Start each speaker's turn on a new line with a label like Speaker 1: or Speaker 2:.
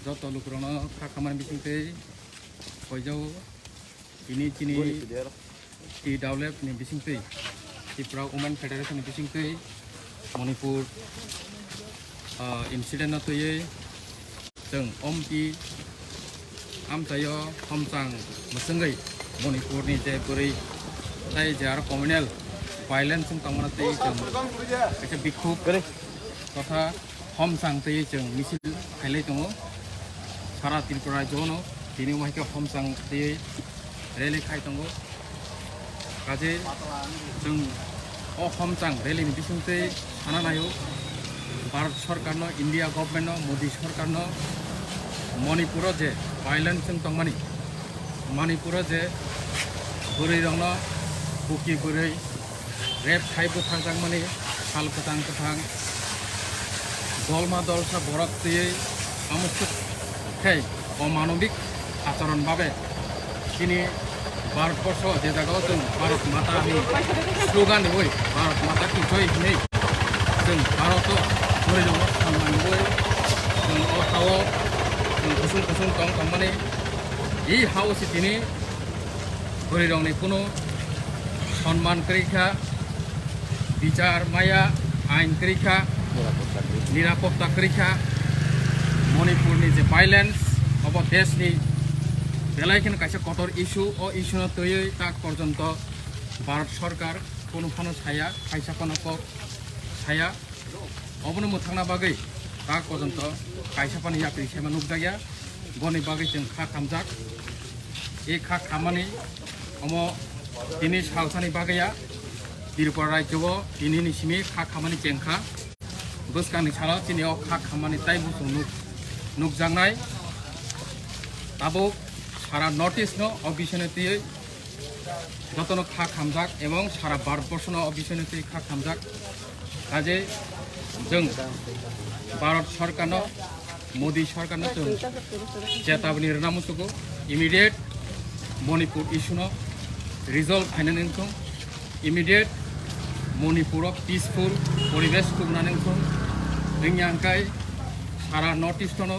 Speaker 1: যত লোকরনো খাখামান বিসিংতে কইজাও ini chini Twi TWF ni bisingte Tipra Women Federation ni bisingte Manipur incident na toye jeng Ampi Amchayo Homchang masengai Manipur ni je buri tai jar communal violence sung tangmana te jeng kaisa bikhub totha Homchang te jeng misil khailai tongo sara Tipra jono tini mahike Homchang te rally khai tongo kaje jeng Homchang rally ni bisingte sana nayo Bharat Sarkar no India government no Modi Sarkar no Manipur je violence sung tangmani Manipur je buri rong no buki buri rap khai bu thang mani sal katang dolma dolsa borak te amuk khai অমানবিক আচরণ ভাবে তিনি ভারতবর্ষ যে জায়গায় जों भारत माता नि slogan होय भारत माता की जय होय जों भारत बरै दङ सन्मान होय जों अ हाव जों गुसुं दं माने এই হাউসে তিনি বरै दंनि কোনো সম্মান করিখা বিচার মায়া আইন করিখা নিরাপত্তা করিখা মণিপুরনি যে ভাইলেন্স अब देशनि बेलायखिन कायसे कठोर इस्यु अ इस्युनो तयै ताक पर्यन्त भारत सरकार कोनो फानो साया खायसा फानो साया अबनो मोथांना बागै ताक पर्यन्त कायसा फानो यात्रि सेमा नुकजाया गनि बागै जों खा खामजाक ए खा खामानि अम दिनै सालसानि बागैया त्रिपुरा राज्योआव दिनैनि सिमि खा खामानि जेंखा बोसकानि सालाव दिनै खा खामानि ताइ बुसुं नुकजांनाय তাবো সারা নর্থ ইস্ট নো অবিশনতি যতন খা খামজাক এবং সারা ভারতবর্ষ নো অবিশনতি খা খামজাক কাজে जों भारत सरकार नो मोदी सरकार नो जों चेतावनी होना मुसुको इमिडिएट मणिपुर इशू नो रिजल्व फाइनानिंग इमिडिएट मणिपुर पीसफुल परिवेश कुमनानिंग जोंनि आंखाय सारा नर्थ इस्ट नो